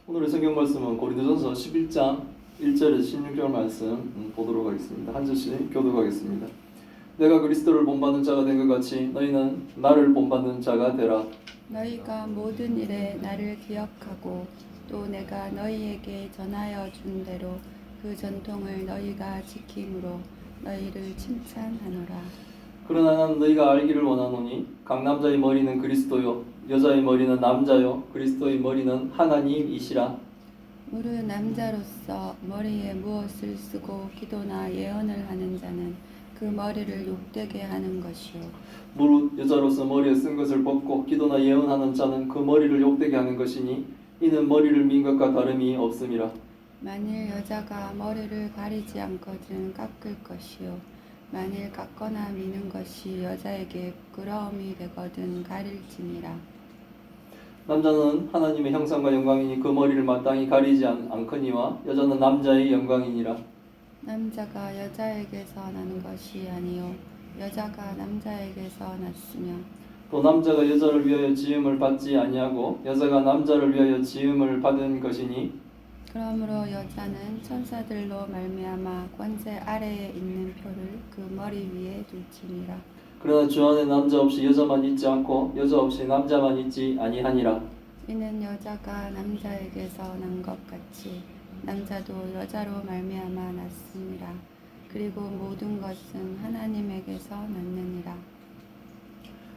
오늘의 성경 말씀은 고린도전서 11장 1절에서 16절 말씀 보도록 하겠습니다. 한 절씩 교독하겠습니다. 내가 그리스도를 본받는 자가 된 것 같이 너희는 나를 본받는 자가 되라. 너희가 모든 일에 나를 기억하고 또 내가 너희에게 전하여 준 대로 그 전통을 너희가 지킴으로 너희를 칭찬하노라. 그러나 나는 너희가 알기를 원하노니 각 남자의 머리는 그리스도요 여자의 머리는 남자요 그리스도의 머리는 하나님이시라. 무릇 남자로서 머리에 무엇을 쓰고 기도나 예언을 하는 자는 그 머리를 욕되게 하는 것이요 무릇 여자로서 머리에 쓴 것을 벗고 기도나 예언하는 자는 그 머리를 욕되게 하는 것이니 이는 머리를 민 것과 다름이 없음이라. 만일 여자가 머리를 가리지 않거든 깎을 것이요 만일 깎거나 미는 것이 여자에게 부끄러움이 되거든 가릴지니라. 남자는 하나님의 형상과 영광이니 그 머리를 마땅히 가리지 않거니와 여자는 남자의 영광이니라. 남자가 여자에게서 난 것이 아니요 여자가 남자에게서 났으며 또 남자가 여자를 위하여 지음을 받지 아니하고 여자가 남자를 위하여 지음을 받은 것이니 그러므로 여자는 천사들로 말미암아 권세 아래에 있는 표를 그 머리 위에 둘지니라. 그러나 주 안에 남자 없이 여자만 있지 않고 여자 없이 남자만 있지 아니하니라. 이는 여자가 남자에게서 난 것 같이 남자도 여자로 말미암아 났습니다. 그리고 모든 것은 하나님에게서 났느니라.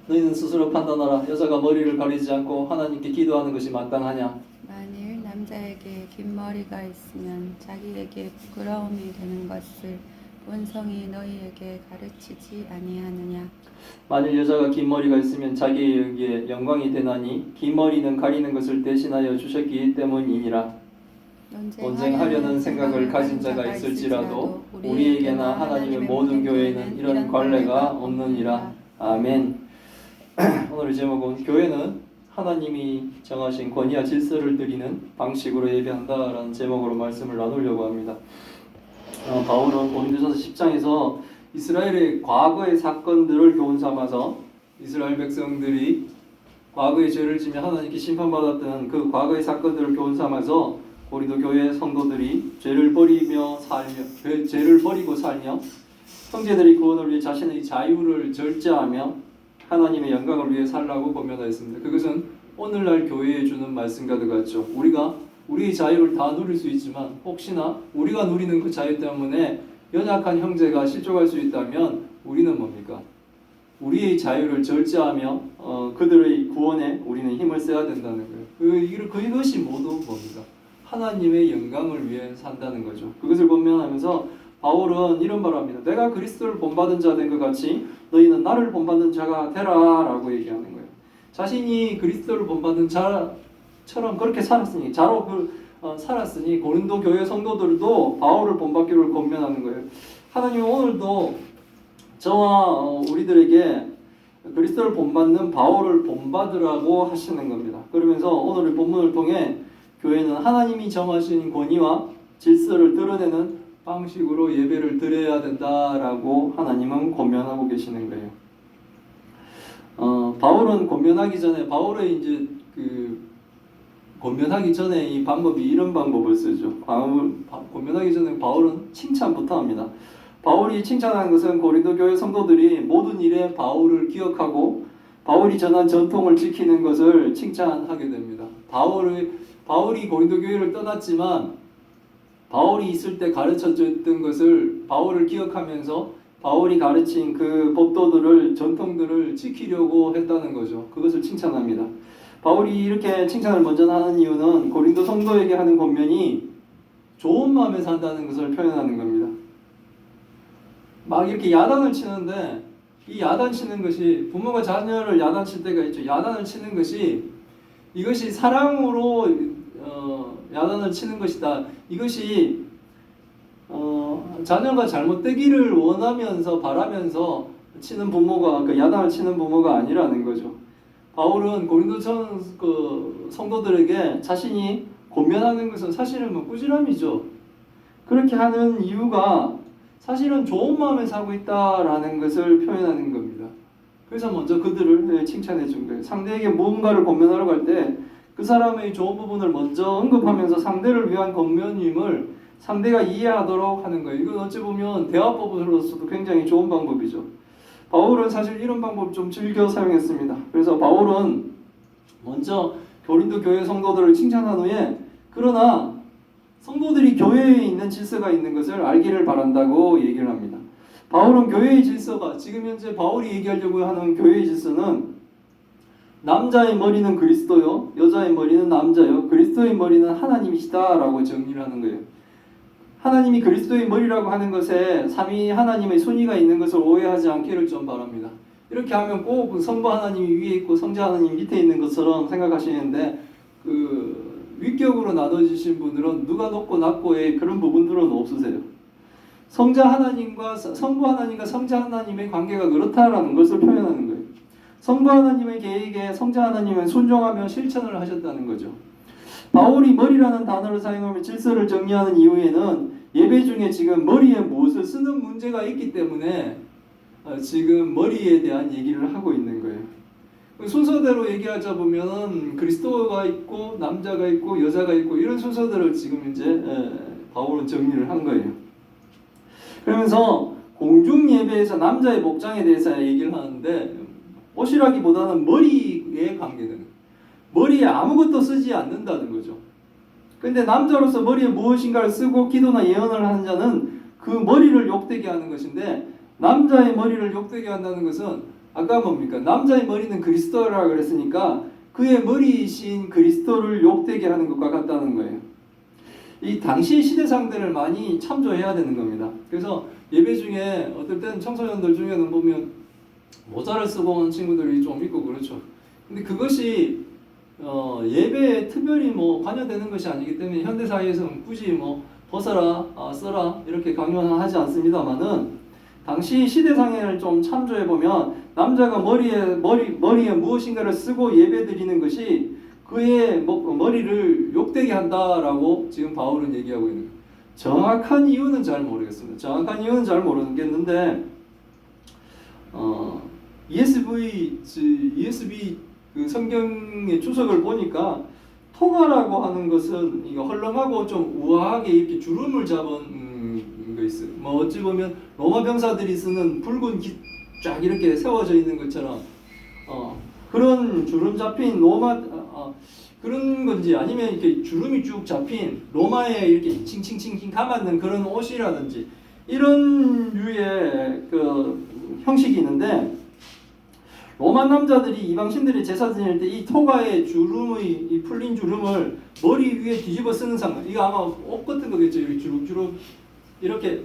너희는 스스로 판단하라. 여자가 머리를 가리지 않고 하나님께 기도하는 것이 마땅하냐? 만일 남자에게 긴 머리가 있으면 자기에게 부끄러움이 되는 것을 본성이 너희에게 가르치지 아니하느냐. 만일 여자가 긴 머리가 있으면 자기에게 영광이 되나니 긴 머리는 가리는 것을 대신하여 주셨기 때문이니라. 논쟁하려는 생각을 가진 자가 있을지라도 우리에게나 하나님의 모든 교회에는 이런 관례가 없느니라. 아멘. 오늘의 제목은 교회는 하나님이 정하신 권위와 질서를 드리는 방식으로 예배한다라는 제목으로 말씀을 나누려고 합니다. 바울은 고린도전서 10장에서 이스라엘의 과거의 사건들을 교훈 삼아서 이스라엘 백성들이 과거의 죄를 지며 하나님께 심판받았던 그 과거의 사건들을 교훈 삼아서 고린도 교회 성도들이 죄를 버리고 살며 형제들의 구원을 위해 자신의 자유를 절제하며 하나님의 영광을 위해 살라고 권면하였습니다. 그것은 오늘날 교회에 주는 말씀과도 같죠. 우리가 우리의 자유를 다 누릴 수 있지만 혹시나 우리가 누리는 그 자유 때문에 연약한 형제가 실족할 수 있다면 우리는 뭡니까? 우리의 자유를 절제하며 그들의 구원에 우리는 힘을 써야 된다는 거예요. 그것이 모두 뭡니까? 하나님의 영광을 위해 산다는 거죠. 그것을 권면하면서 바울은 이런 말을 합니다. 내가 그리스도를 본받은 자 된 것 같이 너희는 나를 본받는 자가 되라 라고 얘기하는 거예요. 자신이 그리스도를 본받는 자처럼 그렇게 살았으니 살았으니 고린도 교회 성도들도 바울을 본받기를 권면하는 거예요. 하나님은 오늘도 저와 우리들에게 그리스도를 본받는 바울을 본받으라고 하시는 겁니다. 그러면서 오늘의 본문을 통해 교회는 하나님이 정하신 권위와 질서를 드러내는 방식으로 예배를 드려야 된다라고 하나님은 권면하고 계시는 거예요. 바울은 권면하기 전에 권면하기 전에 이 방법이 이런 방법을 쓰죠. 권면하기 전에 바울은 칭찬부터 합니다. 바울이 칭찬하는 것은 고린도 교회 성도들이 모든 일에 바울을 기억하고 바울이 전한 전통을 지키는 것을 칭찬하게 됩니다. 바울이 고린도 교회를 떠났지만 바울이 있을 때 가르쳐줬던 것을 바울을 기억하면서 바울이 가르친 그 법도들을 전통들을 지키려고 했다는 거죠. 그것을 칭찬합니다. 바울이 이렇게 칭찬을 먼저 하는 이유는 고린도 성도에게 하는 권면이 좋은 마음에 산다는 것을 표현하는 겁니다. 막 이렇게 야단을 치는데 이 야단 치는 것이 부모가 자녀를 야단칠 때가 있죠. 야단을 치는 것이 이것이 사랑으로 야단을 치는 것이다. 이것이 자녀가 잘못되기를 원하면서 바라면서 치는 부모가 야단을 치는 부모가 아니라는 거죠. 바울은 고린도 성도들에게 자신이 권면하는 것은 사실은 꾸지람이죠. 그렇게 하는 이유가 사실은 좋은 마음에 살고 있다라는 것을 표현하는 겁니다. 그래서 먼저 그들을 칭찬해 준 거예요. 상대에게 무언가를 권면하려고 할 때 그 사람의 좋은 부분을 먼저 언급하면서 상대를 위한 권면임을 상대가 이해하도록 하는 거예요. 이건 어찌 보면 대화법으로서도 굉장히 좋은 방법이죠. 바울은 사실 이런 방법 좀 즐겨 사용했습니다. 그래서 바울은 먼저 고린도 교회 성도들을 칭찬한 후에 그러나 성도들이 교회에 있는 질서가 있는 것을 알기를 바란다고 얘기를 합니다. 바울은 교회의 질서가 지금 현재 바울이 얘기하려고 하는 교회의 질서는 남자의 머리는 그리스도요, 여자의 머리는 남자요, 그리스도의 머리는 하나님이시다라고 정리를 하는 거예요. 하나님이 그리스도의 머리라고 하는 것에 삼위 하나님의 손이가 있는 것을 오해하지 않기를 좀 바랍니다. 이렇게 하면 꼭 성부 하나님이 위에 있고 성자 하나님이 밑에 있는 것처럼 생각하시는데 위격으로 나눠지신 분들은 누가 높고 낮고의 그런 부분들은 없으세요. 성부 하나님과 성자 하나님의 관계가 그렇다라는 것을 표현하는 거예요. 성부 하나님의 계획에 성자 하나님은 순종하며 실천을 하셨다는 거죠. 바울이 머리라는 단어를 사용하며 질서를 정리하는 이유에는 예배 중에 지금 머리에 무엇을 쓰는 문제가 있기 때문에 지금 머리에 대한 얘기를 하고 있는 거예요. 순서대로 얘기하자 보면 그리스도가 있고 남자가 있고 여자가 있고 이런 순서대로 지금 이제 바울은 정리를 한 거예요. 그러면서 공중 예배에서 남자의 복장에 대해서 얘기를 하는데 옷이라기보다는 머리에 관계되는 머리에 아무것도 쓰지 않는다는 거죠. 근데 남자로서 머리에 무엇인가를 쓰고 기도나 예언을 하는 자는 그 머리를 욕되게 하는 것인데 남자의 머리를 욕되게 한다는 것은 아까 뭡니까? 남자의 머리는 그리스도라 그랬으니까 그의 머리이신 그리스도를 욕되게 하는 것과 같다는 거예요. 이 당시 시대 상대를 많이 참조해야 되는 겁니다. 그래서 예배 중에 어떨 때는 청소년들 중에는 보면 모자를 쓰고 오는 친구들이 좀 있고 그렇죠. 근데 그것이 예배에 특별히 관여되는 것이 아니기 때문에 현대 사회에서는 굳이 벗어라, 써라 이렇게 강요하지 않습니다만은 당시 시대상을 좀 참조해 보면 남자가 머리에 무엇인가를 쓰고 예배드리는 것이 그의 머리를 욕되게 한다라고 지금 바울은 얘기하고 있는 거예요. 정확한 이유는 잘 모르겠습니다. 정확한 이유는 잘 모르겠는데 ESV 그 성경의 주석을 보니까 토가라고 하는 것은 이거 헐렁하고 좀 우아하게 이렇게 주름을 잡은 거 있어요. 어찌 보면 로마 병사들이 쓰는 붉은 쫙 이렇게 세워져 있는 것처럼 그런 주름 잡힌 그런 건지 아니면 이렇게 주름이 쭉 잡힌 로마에 이렇게 칭칭칭칭 감았는 그런 옷이라든지 이런 류의 그 형식이 있는데 로마 남자들이 이방신들이 제사 지낼 때 이 토가의 주름의 이 풀린 주름을 머리 위에 뒤집어 쓰는 상황. 이거 아마 옷 같은 거겠죠. 이렇게 주룩주룩 이렇게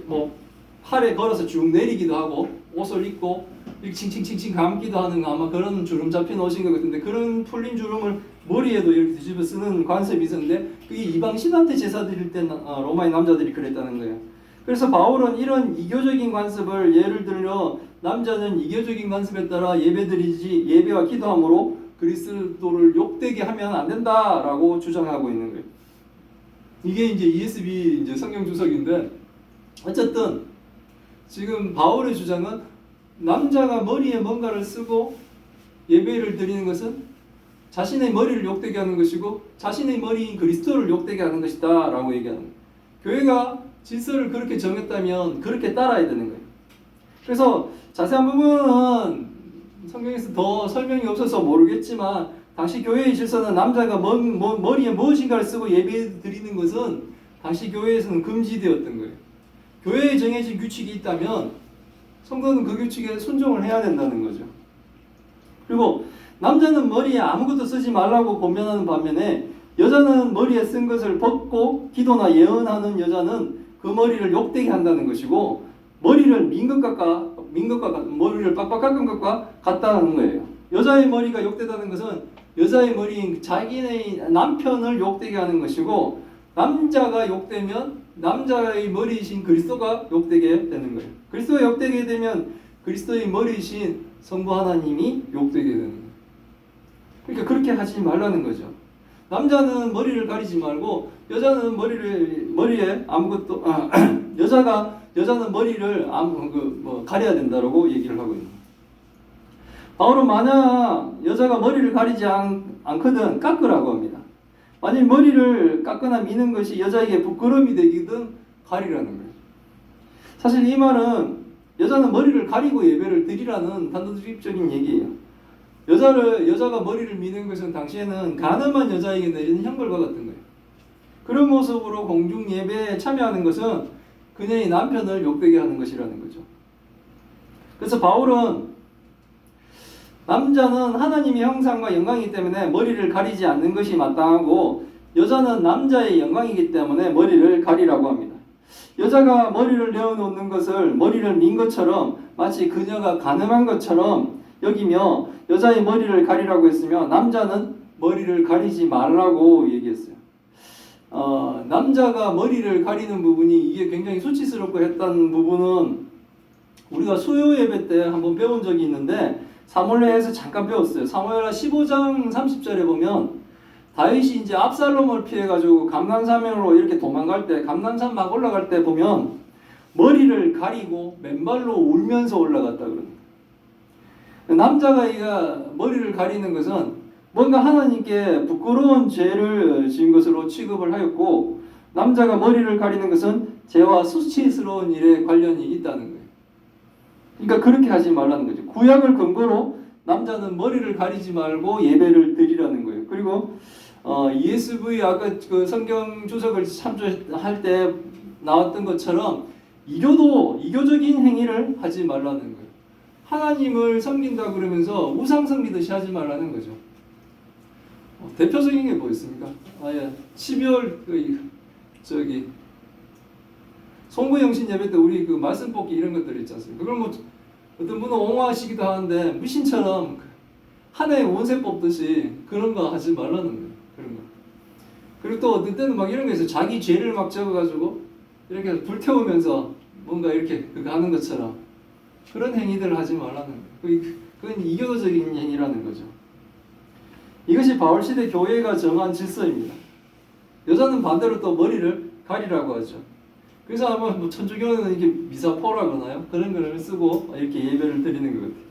팔에 걸어서 쭉 내리기도 하고 옷을 입고 이렇게 칭칭칭칭 감기도 하는 아마 그런 주름 잡힌 옷인 것 같은데 그런 풀린 주름을 머리에도 이렇게 뒤집어 쓰는 관습이 있었는데 그게 이방신한테 제사 드릴 때 로마의 남자들이 그랬다는 거예요. 그래서 바울은 이런 이교적인 관습을 예를 들려 남자는 이교적인 관습에 따라 예배드리지 예배와 기도함으로 그리스도를 욕되게 하면 안 된다라고 주장하고 있는 거예요. 이게 이제 ESV 이제 성경 주석인데 어쨌든 지금 바울의 주장은 남자가 머리에 뭔가를 쓰고 예배를 드리는 것은 자신의 머리를 욕되게 하는 것이고 자신의 머리인 그리스도를 욕되게 하는 것이다라고 얘기하는 거예요. 교회가 질서를 그렇게 정했다면 그렇게 따라야 되는 거예요. 그래서 자세한 부분은 성경에서 더 설명이 없어서 모르겠지만 당시 교회의 질서는 남자가 머리에 무엇인가를 쓰고 예배 드리는 것은 당시 교회에서는 금지되었던 거예요. 교회에 정해진 규칙이 있다면 성도는 그 규칙에 순종을 해야 된다는 거죠. 그리고 남자는 머리에 아무것도 쓰지 말라고 권면하는 반면에 여자는 머리에 쓴 것을 벗고 기도나 예언하는 여자는 그 머리를 욕되게 한다는 것이고 머리를 민 것과 머리를 빡빡 깎은 것과 같다는 거예요. 여자의 머리가 욕되다는 것은 여자의 머리인 자기네 남편을 욕되게 하는 것이고 남자가 욕되면 남자의 머리이신 그리스도가 욕되게 되는 거예요. 그리스도가 욕되게 되면 그리스도의 머리이신 성부 하나님이 욕되게 되는 거예요. 그러니까 그렇게 하지 말라는 거죠. 남자는 머리를 가리지 말고 여자는 머리에 아무것도 여자는 머리를 가려야 된다라고 얘기를 하고 있는 거예요. 바울은 만약 여자가 머리를 가리지 않거든 깎으라고 합니다. 만약 머리를 깎거나 미는 것이 여자에게 부끄러움이 되기든 가리라는 거예요. 사실 이 말은 여자는 머리를 가리고 예배를 드리라는 단도직입적인 얘기예요. 여자가 머리를 미는 것은 당시에는 가늠한 여자에게 내리는 형벌과 같은 거예요. 그런 모습으로 공중 예배에 참여하는 것은 그녀의 남편을 욕되게 하는 것이라는 거죠. 그래서 바울은 남자는 하나님의 형상과 영광이기 때문에 머리를 가리지 않는 것이 마땅하고 여자는 남자의 영광이기 때문에 머리를 가리라고 합니다. 여자가 머리를 내어놓는 것을 머리를 민 것처럼 마치 그녀가 가늠한 것처럼 여기며 여자의 머리를 가리라고 했으며 남자는 머리를 가리지 말라고 얘기했어요. 남자가 머리를 가리는 부분이 이게 굉장히 수치스럽고 했던 부분은 우리가 수요 예배 때 한번 배운 적이 있는데 사무엘하에서 잠깐 배웠어요. 사무엘하 15장 30절에 보면 다윗이 이제 압살롬을 피해가지고 감난산으로 이렇게 도망갈 때 감난산 막 올라갈 때 보면 머리를 가리고 맨발로 울면서 올라갔다 그럽니다. 남자가 머리를 가리는 것은 뭔가 하나님께 부끄러운 죄를 지은 것으로 취급을 하였고 남자가 머리를 가리는 것은 죄와 수치스러운 일에 관련이 있다는 거예요. 그러니까 그렇게 하지 말라는 거죠. 구약을 근거로 남자는 머리를 가리지 말고 예배를 드리라는 거예요. 그리고 ESV 아까 그 성경 주석을 참조할 때 나왔던 것처럼 이교적인 행위를 하지 말라는 거예요. 하나님을 섬긴다 그러면서 우상 섬기듯이 하지 말라는 거죠. 대표적인 게 뭐 있습니까? 12월 송구영신 예배 때 우리 그 말씀 뽑기 이런 것들 있지 않습니까? 그걸 뭐 어떤 분은 옹호하시기도 하는데 미신처럼 한 해에 원세 뽑듯이 그런 거 하지 말라는 거예요. 그런 거. 그리고 또 어떤 때는 막 이런 거 있어요. 자기 죄를 막 적어가지고 이렇게 불태우면서 뭔가 이렇게 그거 하는 것처럼 그런 행위들을 하지 말라는 거예요. 그건 이교도적인 행위라는 거죠. 이것이 바울시대 교회가 정한 질서입니다. 여자는 반대로 또 머리를 가리라고 하죠. 그래서 아마 뭐 천주교는 이렇게 미사포라거나요. 그런 걸 쓰고 이렇게 예배를 드리는 것 같아요.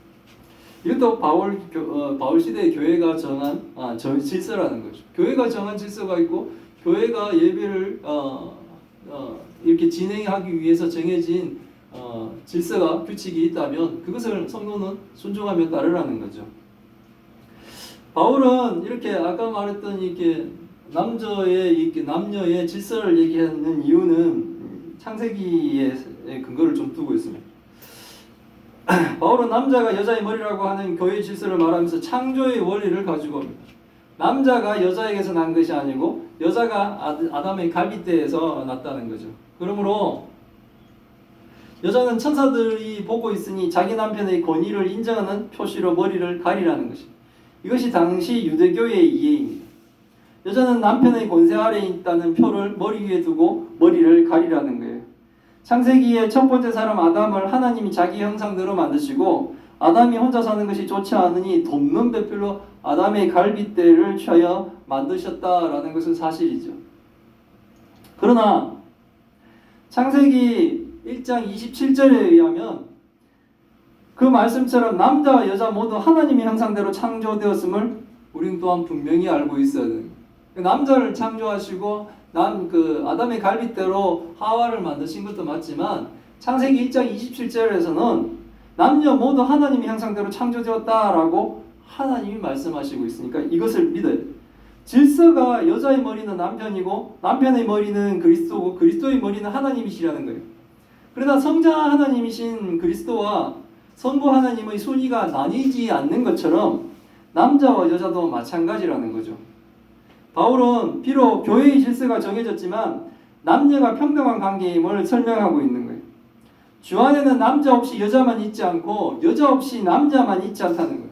이것도 바울시대 교회가 정한 질서라는 거죠. 교회가 정한 질서가 있고 교회가 예배를 이렇게 진행하기 위해서 정해진 질서가 규칙이 있다면 그것을 성도는 순종하며 따르라는 거죠. 바울은 이렇게 아까 말했던 이렇게 남녀의 질서를 얘기하는 이유는 창세기에 근거를 좀 두고 있습니다. 바울은 남자가 여자의 머리라고 하는 교회의 질서를 말하면서 창조의 원리를 가지고 옵니다. 남자가 여자에게서 난 것이 아니고 여자가 아담의 갈빗대에서 났다는 거죠. 그러므로 여자는 천사들이 보고 있으니 자기 남편의 권위를 인정하는 표시로 머리를 가리라는 것입니다. 이것이 당시 유대교의 이해입니다. 여자는 남편의 권세 아래에 있다는 표를 머리 위에 두고 머리를 가리라는 거예요. 창세기의 첫 번째 사람 아담을 하나님이 자기 형상대로 만드시고 아담이 혼자 사는 것이 좋지 않으니 돕는 배필로 아담의 갈빗대를 취하여 만드셨다라는 것은 사실이죠. 그러나 창세기 1장 27절에 의하면 그 말씀처럼 남자와 여자 모두 하나님의 형상대로 창조되었음을 우리는 또한 분명히 알고 있어야 돼요. 남자를 창조하시고 아담의 갈빗대로 하와를 만드신 것도 맞지만 창세기 1장 27절에서는 남녀 모두 하나님의 형상대로 창조되었다라고 하나님이 말씀하시고 있으니까 이것을 믿어야 돼요. 질서가 여자의 머리는 남편이고 남편의 머리는 그리스도고 그리스도의 머리는 하나님이시라는 거예요. 그러나 성자 하나님이신 그리스도와 성부 하나님의 순위가 나뉘지 않는 것처럼 남자와 여자도 마찬가지라는 거죠. 바울은 비록 교회의 질서가 정해졌지만 남녀가 평등한 관계임을 설명하고 있는 거예요. 주 안에는 남자 없이 여자만 있지 않고 여자 없이 남자만 있지 않다는 거예요.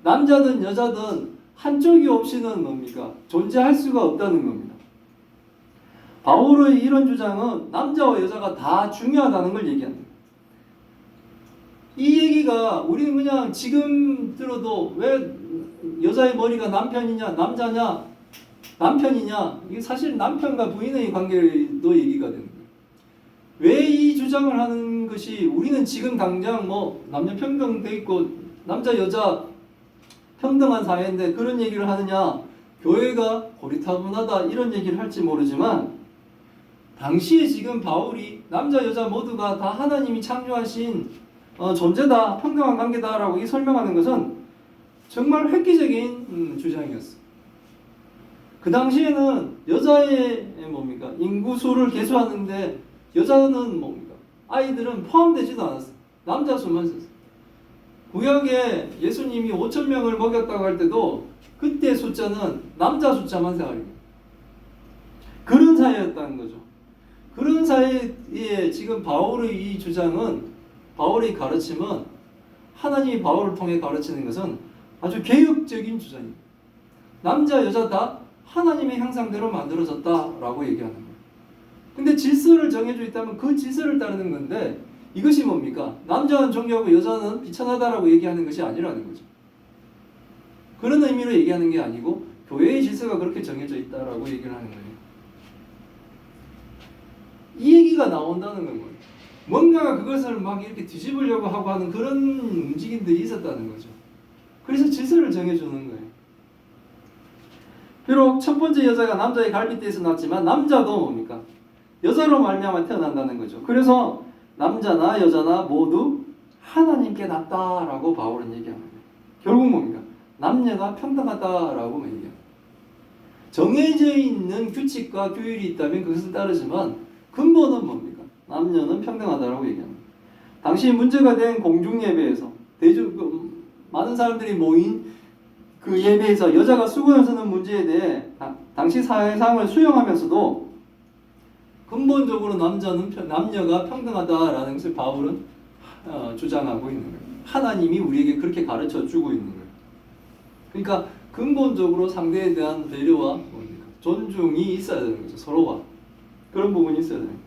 남자든 여자든 한쪽이 없이는 뭡니까? 존재할 수가 없다는 겁니다. 바울의 이런 주장은 남자와 여자가 다 중요하다는 걸 얘기합니다. 이 얘기가 우리는 그냥 지금 들어도 왜 여자의 머리가 남편이냐 남자냐 남편이냐 이게 사실 남편과 부인의 관계도 얘기가 되는 거예요. 왜 이 주장을 하는 것이 우리는 지금 당장 뭐 남녀 평등돼 있고 남자 여자 평등한 사회인데 그런 얘기를 하느냐 교회가 고리타분하다 이런 얘기를 할지 모르지만 당시에 지금 바울이 남자 여자 모두가 다 하나님이 창조하신 존재다, 평등한 관계다라고 설명하는 것은 정말 획기적인 주장이었어. 그 당시에는 여자의 뭡니까? 인구수를 계수하는데 여자는 뭡니까? 아이들은 포함되지도 않았어. 남자 수만 썼어. 구약에 예수님이 5,000명을 먹였다고 할 때도 그때 숫자는 남자 숫자만 생각해요. 그런 사회였다는 거죠. 그런 사회에 지금 바울의 이 주장은, 바울의 가르침은, 하나님이 바울을 통해 가르치는 것은 아주 개혁적인 주장입니다. 남자 여자 다 하나님의 형상대로 만들어졌다라고 얘기하는 거예요. 근데 질서를 정해져 있다면 그 질서를 따르는 건데, 이것이 뭡니까? 남자는 존귀하고 여자는 비천하다라고 얘기하는 것이 아니라는 거죠. 그런 의미로 얘기하는 게 아니고 교회의 질서가 그렇게 정해져 있다라고 얘기를 하는 거예요. 이 얘기가 나온다는 건 뭐예요? 뭔가 그것을 막 이렇게 뒤집으려고 하고 하는 그런 움직임들이 있었다는 거죠. 그래서 질서를 정해주는 거예요. 비록 첫 번째 여자가 남자의 갈빗대에서 났지만 남자도 뭡니까? 여자로 말미암아 태어난다는 거죠. 그래서 남자나 여자나 모두 하나님께 낳았다라고 바울은 얘기하는 거예요. 결국 뭡니까? 남녀가 평등하다라고 얘기해요. 정해져 있는 규칙과 규율이 있다면 그것은 따르지만 근본은 뭡니까? 남녀는 평등하다라고 얘기합니다. 당시 문제가 된 공중예배에서 많은 사람들이 모인 그 예배에서 여자가 수건을 쓰는 문제에 대해 당시 사회상을 수용하면서도 근본적으로 남녀가 평등하다라는 것을 바울은 주장하고 있는 거예요. 하나님이 우리에게 그렇게 가르쳐 주고 있는 거예요. 그러니까 근본적으로 상대에 대한 배려와 뭡니까? 존중이 있어야 되는 거죠. 서로가. 그런 부분이 있어야 되는 거예요.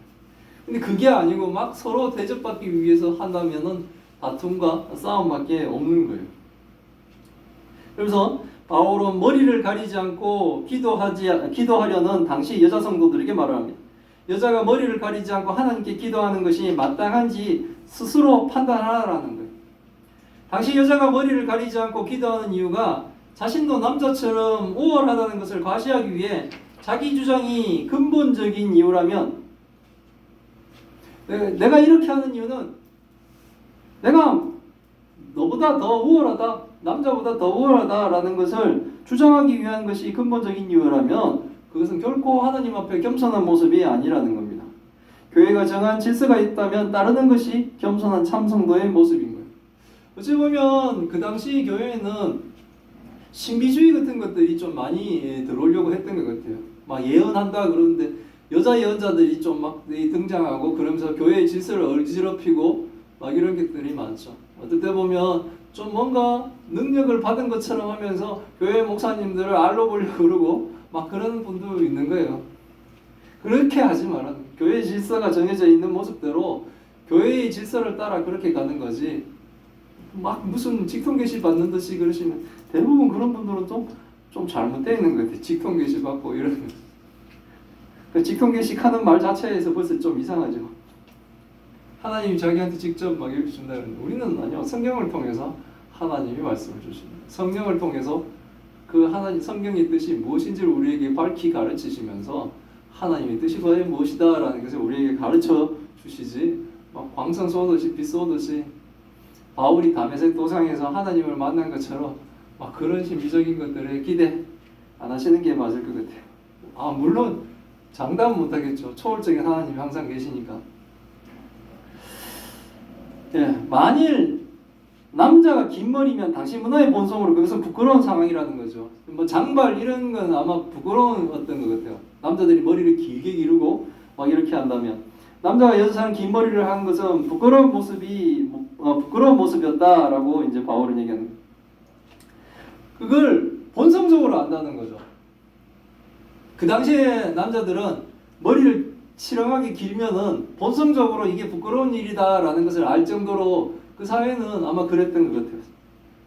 근데 그게 아니고 막 서로 대접받기 위해서 한다면은 다툼과 싸움밖에 없는 거예요. 그래서 바울은 머리를 가리지 않고 기도하려는 당시 여자 성도들에게 말을 합니다. 여자가 머리를 가리지 않고 하나님께 기도하는 것이 마땅한지 스스로 판단하라는 거예요. 당시 여자가 머리를 가리지 않고 기도하는 이유가 자신도 남자처럼 우월하다는 것을 과시하기 위해 자기 주장이 근본적인 이유라면, 내가 이렇게 하는 이유는 내가 너보다 더 우월하다, 남자보다 더 우월하다라는 것을 주장하기 위한 것이 근본적인 이유라면 그것은 결코 하나님 앞에 겸손한 모습이 아니라는 겁니다. 교회가 정한 질서가 있다면 따르는 것이 겸손한 참성도의 모습인 거예요. 어찌 보면 그 당시 교회에는 신비주의 같은 것들이 좀 많이 들어오려고 했던 것 같아요. 막 예언한다 그러는데 여자 예언자들이 좀 막 등장하고 그러면서 교회의 질서를 어지럽히고 막 이런 것들이 많죠. 어떨 때 보면 좀 뭔가 능력을 받은 것처럼 하면서 교회 목사님들을 알로 보려고 그러고 막 그런 분도 있는 거예요. 그렇게 하지 마라. 교회의 질서가 정해져 있는 모습대로 교회의 질서를 따라 그렇게 가는 거지. 막 무슨 직통 계시 받는 듯이 그러시면 대부분 그런 분들은 좀 잘못되어 있는 것 같아요. 직통 계시 받고 이러는 거. 그 직통 계시 하는 말 자체에서 벌써 좀 이상하죠. 하나님이 자기한테 직접 막 이렇게 준다 그러는데 우리는 아니요. 성경을 통해서 하나님이 말씀을 주십니다. 성경을 통해서 그 하나님 성경의 뜻이 무엇인지를 우리에게 밝히 가르치시면서 하나님의 뜻이 과연 무엇이다라는 것을 우리에게 가르쳐 주시지 막 광선 쏘듯이 빛 쏘듯이 바울이 다메섹 도상에서 하나님을 만난 것처럼 막 그런 신비적인 것들에 기대 안 하시는 게 맞을 것 같아요. 물론 장담은 못하겠죠. 초월적인 하나님이 항상 계시니까. 만일 남자가 긴 머리면 당시 문화의 본성으로 그것은 부끄러운 상황이라는 거죠. 뭐 장발 이런 건 아마 부끄러운 어떤 것 같아요. 남자들이 머리를 길게 기르고 막 이렇게 한다면 남자가 여자처럼 긴 머리를 한 것은 부끄러운 모습이었다라고 이제 바울은 얘기하는 거예요. 그걸 본성적으로 안다는 거죠. 그 당시에 남자들은 머리를 치렁하게 길면은 본성적으로 이게 부끄러운 일이다라는 것을 알 정도로 그 사회는 아마 그랬던 것 같아요.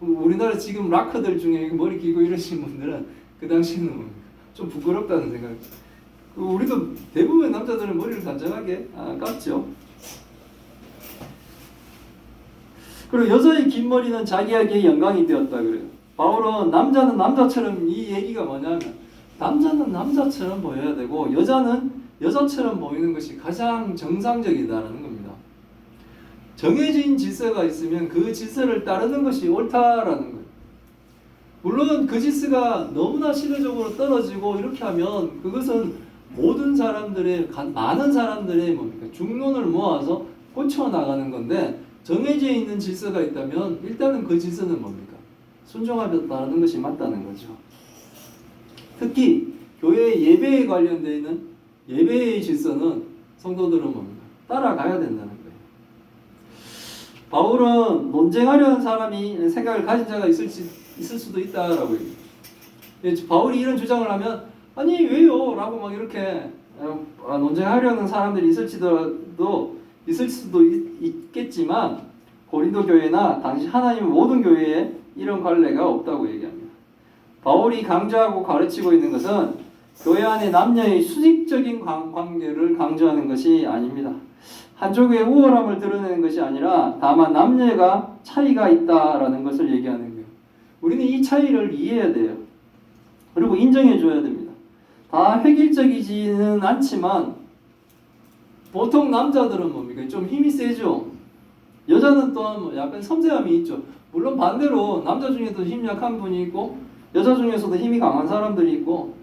우리나라 지금 락커들 중에 머리 길고 이러신 분들은 그 당시에는 좀 부끄럽다는 생각. 우리도 대부분 남자들은 머리를 단정하게 깎죠. 그리고 여자의 긴 머리는 자기에게 영광이 되었다 그래요. 바울은 남자는 남자처럼 이 얘기가 뭐냐면 남자는 남자처럼 보여야 되고 여자는 여자처럼 보이는 것이 가장 정상적이다라는 겁니다. 정해진 질서가 있으면 그 질서를 따르는 것이 옳다라는 거예요. 물론 그 질서가 너무나 시대적으로 떨어지고 이렇게 하면 그것은 모든 사람들의 많은 사람들의 뭡니까 중론을 모아서 고쳐 나가는 건데, 정해져 있는 질서가 있다면 일단은 그 질서는 뭡니까 순종하겠다는 것이 맞다는 거죠. 특히 교회 예배에 관련되어 있는 예배의 질서는 성도들은 뭡니까 따라가야 된다는 거예요. 바울은 논쟁하려는 사람이 생각을 가진 자가 있을 수도 있다라고 얘기해요. 바울이 이런 주장을 하면 아니 왜요? 라고 막 이렇게 논쟁하려는 사람들이 있을 수도 있겠지만 고린도 교회나 당시 하나님의 모든 교회에 이런 관례가 없다고 얘기합니다. 바울이 강조하고 가르치고 있는 것은 교회 안에 남녀의 수직적인 관계를 강조하는 것이 아닙니다. 한쪽의 우월함을 드러내는 것이 아니라 다만 남녀가 차이가 있다라는 것을 얘기하는 거예요. 우리는 이 차이를 이해해야 돼요. 그리고 인정해 줘야 됩니다. 다 획일적이지는 않지만 보통 남자들은 뭡니까? 좀 힘이 세죠. 여자는 또한 약간 섬세함이 있죠. 물론 반대로 남자 중에도 힘 약한 분이 있고 여자 중에서도 힘이 강한 사람들이 있고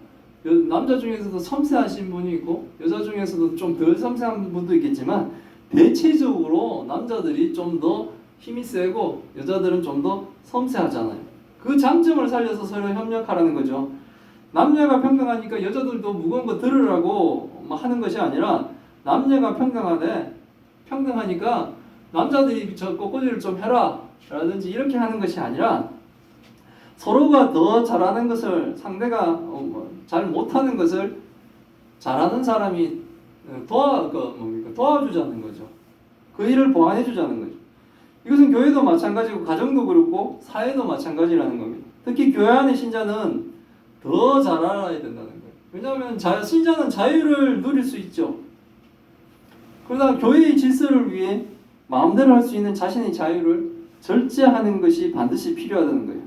남자 중에서도 섬세하신 분이 있고 여자 중에서도 좀 덜 섬세한 분도 있겠지만 대체적으로 남자들이 좀 더 힘이 세고 여자들은 좀 더 섬세하잖아요. 그 장점을 살려서 서로 협력하라는 거죠. 남녀가 평등하니까 여자들도 무거운 거 들으라고 하는 것이 아니라 남녀가 평등하니까 남자들이 저 꽃꽂이를 좀 해라 라든지 이렇게 하는 것이 아니라 서로가 더 잘하는 것을 상대가 잘 못하는 것을 잘하는 사람이 도와주자는 거죠. 그 일을 보완해 주자는 거죠. 이것은 교회도 마찬가지고 가정도 그렇고 사회도 마찬가지라는 겁니다. 특히 교회 안의 신자는 더 잘 알아야 된다는 거예요. 왜냐하면 신자는 자유를 누릴 수 있죠. 그러나 교회의 질서를 위해 마음대로 할 수 있는 자신의 자유를 절제하는 것이 반드시 필요하다는 거예요.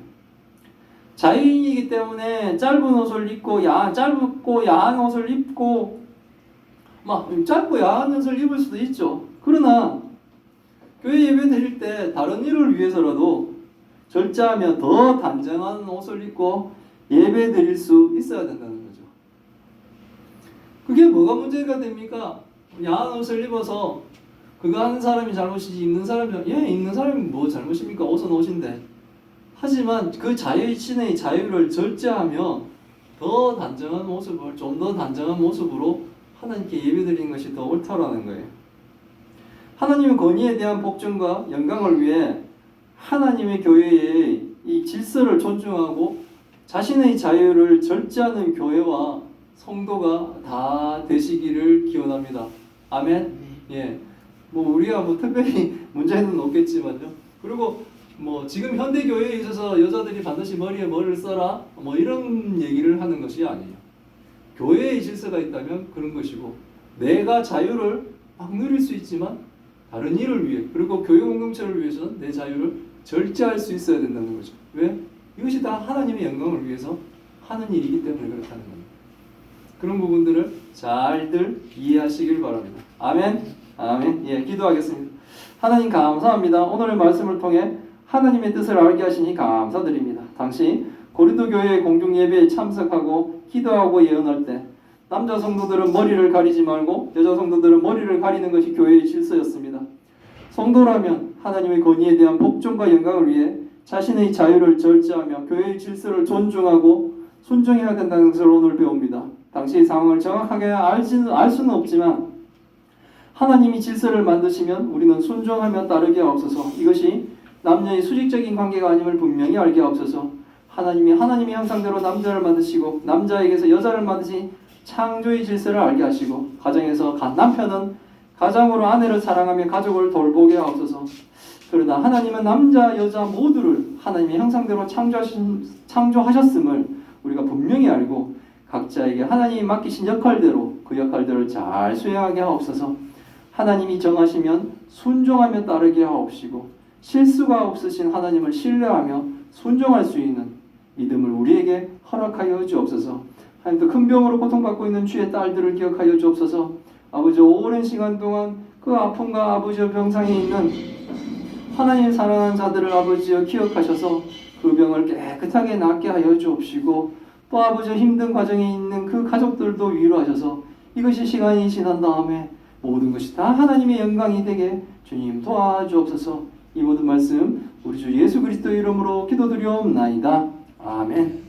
자유인이기 때문에 짧은 옷을 입고 짧고 야한 옷을 입고 짧고 야한 옷을 입을 수도 있죠. 그러나 교회 예배 드릴 때 다른 일을 위해서라도 절제하며 더 단정한 옷을 입고 예배 드릴 수 있어야 된다는 거죠. 그게 뭐가 문제가 됩니까? 야한 옷을 입어서 그거 하는 사람이 잘못이지 입는 사람이 뭐 잘못입니까? 옷은 옷인데. 하지만 그 신의 자유를 절제하며 더 단정한 모습을 좀 더 단정한 모습으로 하나님께 예배드리는 것이 더 옳다라는 거예요. 하나님의 권위에 대한 복종과 영광을 위해 하나님의 교회의 이 질서를 존중하고 자신의 자유를 절제하는 교회와 성도가 다 되시기를 기원합니다. 아멘. 예. 우리가 특별히 문제는 없겠지만요. 그리고 지금 현대 교회에 있어서 여자들이 반드시 머리에 뭐를 써라 이런 얘기를 하는 것이 아니에요. 교회의 질서가 있다면 그런 것이고 내가 자유를 막 누릴 수 있지만 다른 일을 위해 그리고 교회 공동체를 위해서는 내 자유를 절제할 수 있어야 된다는 거죠. 왜? 이것이 다 하나님의 영광을 위해서 하는 일이기 때문에 그렇다는 겁니다. 그런 부분들을 잘들 이해하시길 바랍니다. 아멘. 아멘. 예, 기도하겠습니다. 하나님 감사합니다. 오늘의 말씀을 통해 하나님의 뜻을 알게 하시니 감사드립니다. 당시 고린도 교회의 공중 예배에 참석하고 기도하고 예언할 때 남자 성도들은 머리를 가리지 말고 여자 성도들은 머리를 가리는 것이 교회의 질서였습니다. 성도라면 하나님의 권위에 대한 복종과 영광을 위해 자신의 자유를 절제하며 교회의 질서를 존중하고 순종해야 된다는 것을 오늘 배웁니다. 당시의 상황을 정확하게 알 수는 없지만 하나님이 질서를 만드시면 우리는 순종하며 따르게 하옵소서. 이것이 남녀의 수직적인 관계가 아님을 분명히 알게 하옵소서. 하나님의 형상대로 남자를 만드시고 남자에게서 여자를 만드신 창조의 질서를 알게 하시고 가정에서 남편은 가장으로 아내를 사랑하며 가족을 돌보게 하옵소서. 그러나 하나님은 남자 여자 모두를 하나님의 형상대로 창조하셨음을 우리가 분명히 알고 각자에게 하나님이 맡기신 역할대로 그 역할들을 잘 수행하게 하옵소서. 하나님이 정하시면 순종하며 따르게 하옵시고 실수가 없으신 하나님을 신뢰하며 순종할 수 있는 믿음을 우리에게 허락하여 주옵소서. 하나님 또 큰 병으로 고통받고 있는 주의 딸들을 기억하여 주옵소서. 아버지 오랜 시간 동안 그 아픔과 아버지의 병상에 있는 하나님 사랑하는 자들을 아버지여 기억하셔서 그 병을 깨끗하게 낫게 하여 주옵시고 또 아버지의 힘든 과정에 있는 그 가족들도 위로하셔서 이것이 시간이 지난 다음에 모든 것이 다 하나님의 영광이 되게 주님 도와주옵소서. 이 모든 말씀 우리 주 예수 그리스도 이름으로 기도드리옵나이다. 아멘.